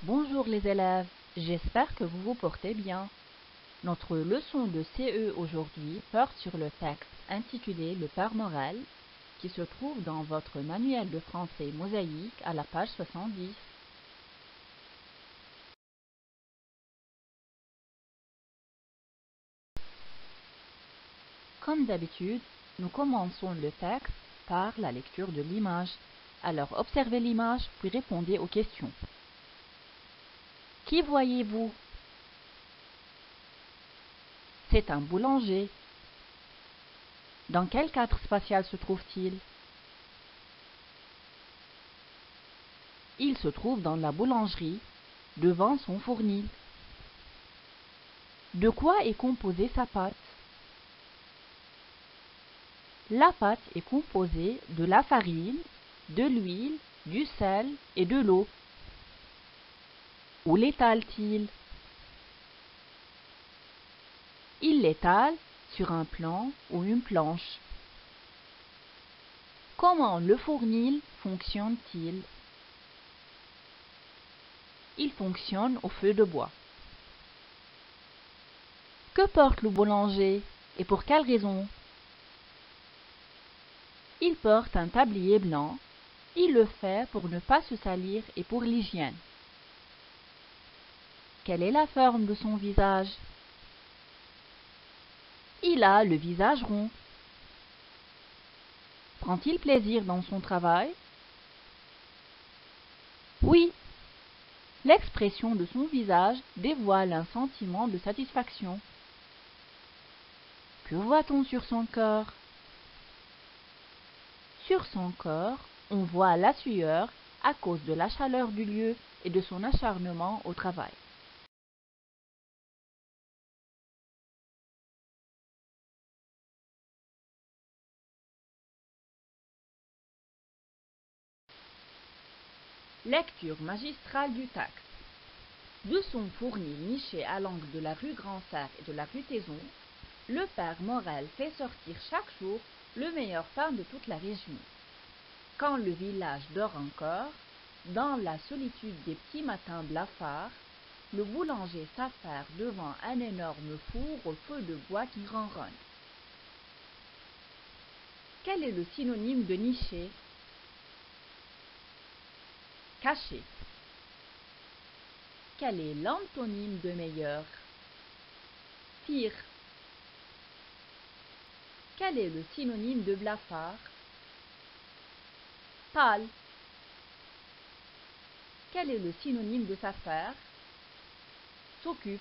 Bonjour les élèves, j'espère que vous vous portez bien. Notre leçon de CE aujourd'hui porte sur le texte intitulé Le Père Noël, qui se trouve dans votre manuel de français mosaïque à la page 70. Comme d'habitude, nous commençons le texte par la lecture de l'image. Alors observez l'image puis répondez aux questions. Qui voyez-vous? C'est un boulanger. Dans quel cadre spatial se trouve-t-il? Il se trouve dans la boulangerie, devant son fournil. De quoi est composée sa pâte? La pâte est composée de la farine, de l'huile, du sel et de l'eau. Où l'étale-t-il? Il l'étale sur un plan ou une planche. Comment le fournil fonctionne-t-il? Il fonctionne au feu de bois. Que porte le boulanger et pour quelle raison? Il porte un tablier blanc. Il le fait pour ne pas se salir et pour l'hygiène. Quelle est la forme de son visage? Il a le visage rond. Prend-il plaisir dans son travail? Oui. L'expression de son visage dévoile un sentiment de satisfaction. Que voit-on sur son corps? Sur son corps, on voit la sueur à cause de la chaleur du lieu et de son acharnement au travail. Lecture magistrale du texte. De son fournil niché à l'angle de la rue Grand-Cerf et de la rue Taizon, le père Morel fait sortir chaque jour le meilleur pain de toute la région. Quand le village dort encore, dans la solitude des petits matins blafards, le boulanger s'affaire devant un énorme four au feu de bois qui ronronne. Quel est le synonyme de niché? Caché. Quel est l'antonyme de meilleur? Pire. Quel est le synonyme de blafard? Pâle. Quel est le synonyme de s'affaire? S'occupe.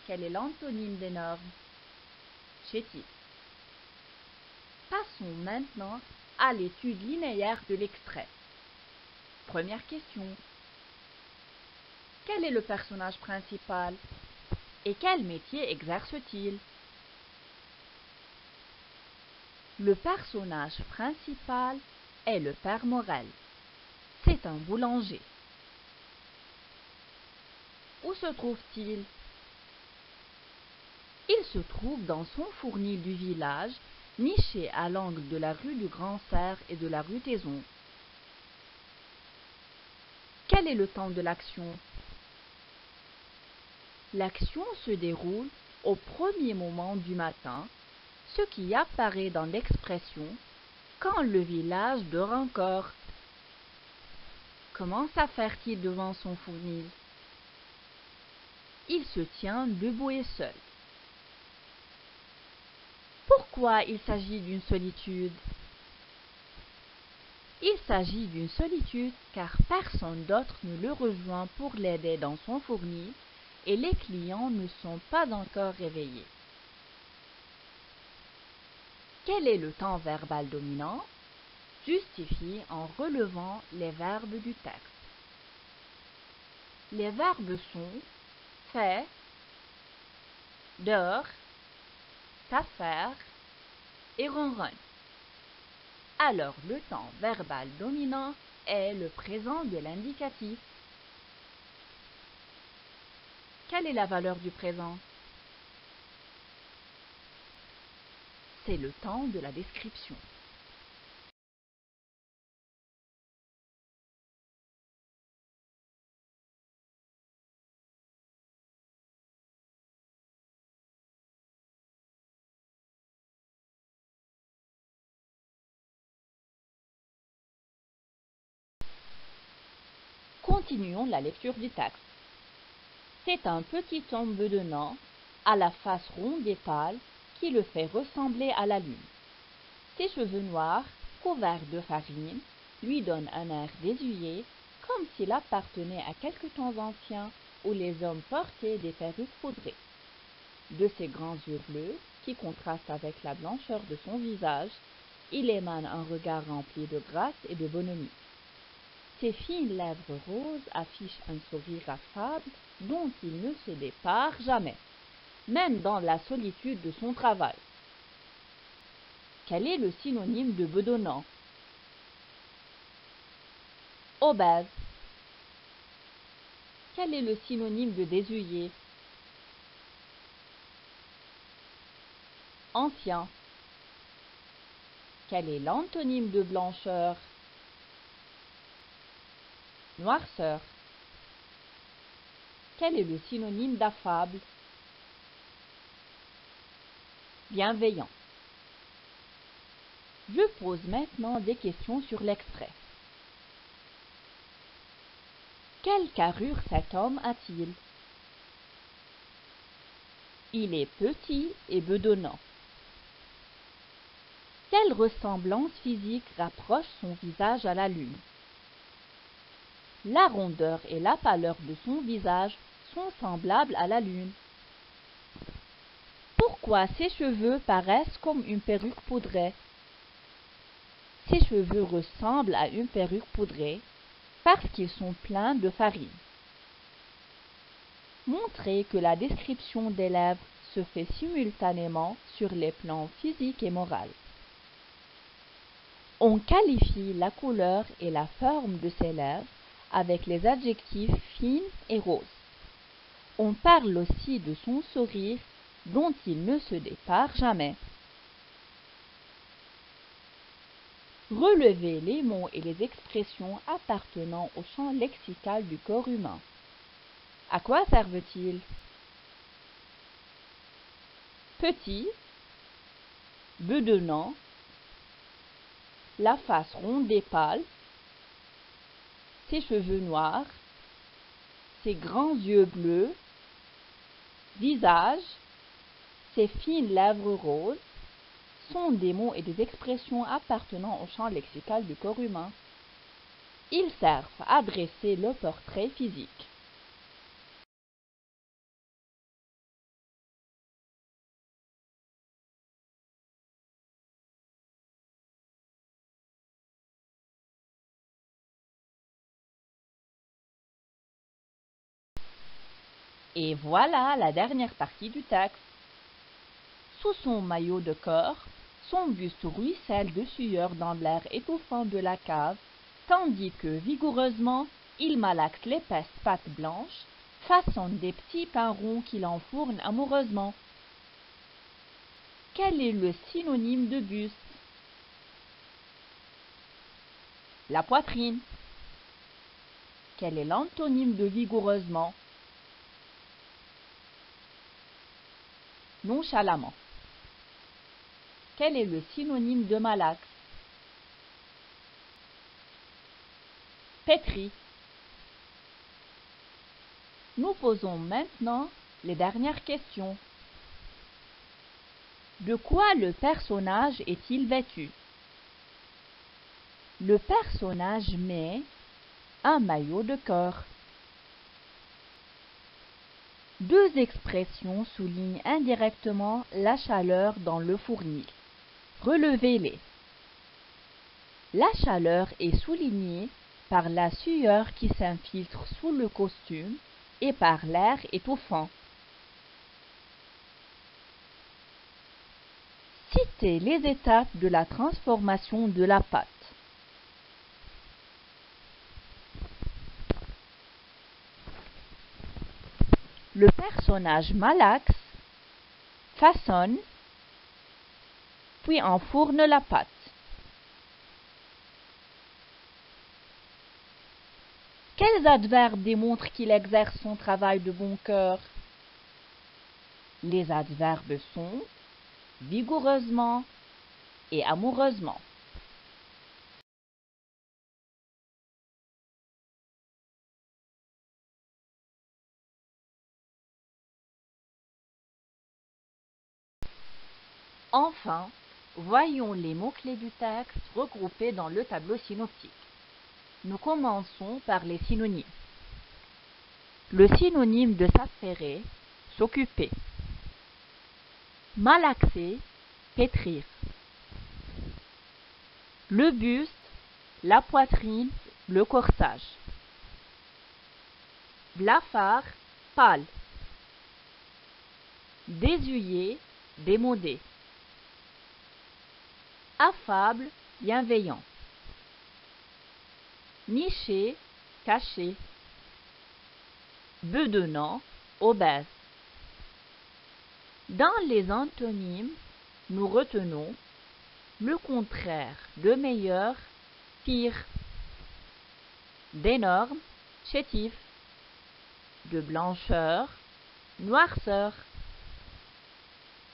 Quel est l'antonyme d'énorme? Chétif. Passons maintenant à l'étude linéaire de l'extrait. Première question. Quel est le personnage principal? Et quel métier exerce-t-il? Le personnage principal est le père Morel. C'est un boulanger. Où se trouve-t-il? Il se trouve dans son fournil du village, niché à l'angle de la rue du Grand-Cerf et de la rue Taizon. Quel est le temps de l'action? L'action se déroule au premier moment du matin, ce qui apparaît dans l'expression « quand le village dort encore ». Comment s'affaire-t-il devant son fournil? Il se tient debout et seul. Pourquoi il s'agit d'une solitude? Il s'agit d'une solitude car personne d'autre ne le rejoint pour l'aider dans son fournil et les clients ne sont pas encore réveillés. Quel est le temps verbal dominant? Justifie en relevant les verbes du texte. Les verbes sont fait, dort, s'affaire et ronronne. Alors le temps verbal dominant est le présent de l'indicatif. Quelle est la valeur du présent? C'est le temps de la description. Continuons la lecture du texte. C'est un petit homme bedonnant, à la face ronde et pâle, qui le fait ressembler à la lune. Ses cheveux noirs, couverts de farine, lui donnent un air désuet, comme s'il appartenait à quelque temps ancien où les hommes portaient des perruques poudrées. De ses grands yeux bleus, qui contrastent avec la blancheur de son visage, il émane un regard rempli de grâce et de bonhomie. Ses fines lèvres roses affichent un sourire affable dont il ne se dépare jamais, même dans la solitude de son travail. Quel est le synonyme de bedonnant? Obèse. Quel est le synonyme de désuet? Ancien. Quel est l'antonyme de blancheur? Noirceur. Quel est le synonyme d'affable? Bienveillant. Je pose maintenant des questions sur l'extrait. Quelle carrure cet homme a-t-il? Il est petit et bedonnant. Quelle ressemblance physique rapproche son visage à la lune? La rondeur et la pâleur de son visage sont semblables à la lune. Pourquoi ses cheveux paraissent comme une perruque poudrée? Ses cheveux ressemblent à une perruque poudrée parce qu'ils sont pleins de farine. Montrez que la description des lèvres se fait simultanément sur les plans physique et moral. On qualifie la couleur et la forme de ses lèvres avec les adjectifs fines et roses. On parle aussi de son sourire dont il ne se dépare jamais. Relevez les mots et les expressions appartenant au champ lexical du corps humain. À quoi servent-ils? Petit, bedonnant, la face ronde et pâle, ses cheveux noirs, ses grands yeux bleus, visage, ses fines lèvres roses, sont des mots et des expressions appartenant au champ lexical du corps humain. Ils servent à dresser le portrait physique. Et voilà la dernière partie du texte. Sous son maillot de corps, son buste ruisselle de sueur dans l'air étouffant de la cave, tandis que vigoureusement, il malaxe l'épaisse pâte blanche, façonne des petits pains ronds qu'il enfourne amoureusement. Quel est le synonyme de buste? La poitrine. Quel est l'antonyme de vigoureusement? Nonchalamment. Quel est le synonyme de malaxe? Pétri. Nous posons maintenant les dernières questions. De quoi le personnage est-il vêtu? Le personnage met un maillot de corps. Deux expressions soulignent indirectement la chaleur dans le fournil. Relevez-les. La chaleur est soulignée par la sueur qui s'infiltre sous le costume et par l'air étouffant. Citez les étapes de la transformation de la pâte. Le personnage malaxe façonne, puis enfourne la pâte. Quels adverbes démontrent qu'il exerce son travail de bon cœur? Les adverbes sont vigoureusement et amoureusement. Enfin, voyons les mots-clés du texte regroupés dans le tableau synoptique. Nous commençons par les synonymes. Le synonyme de s'affairer, s'occuper. Malaxer, pétrir. Le buste, la poitrine, le corsage. Blafard, pâle. Désuet, démodé. Affable, bienveillant. Niché, caché. Bedonnant, obèse. Dans les antonymes, nous retenons le contraire de meilleur, pire, d'énorme, chétif, de blancheur, noirceur.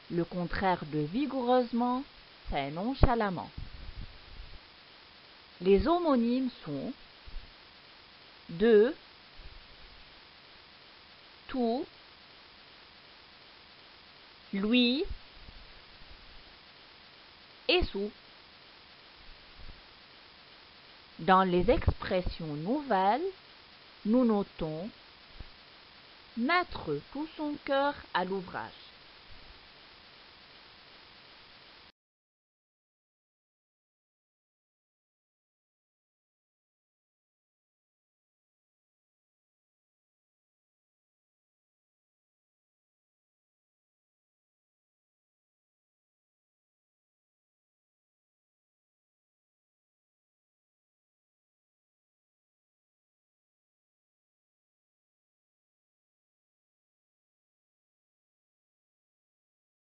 Le contraire de vigoureusement, c'est nonchalamment. Les homonymes sont de, tout, lui et sous. Dans les expressions nouvelles, nous notons mettre tout son cœur à l'ouvrage.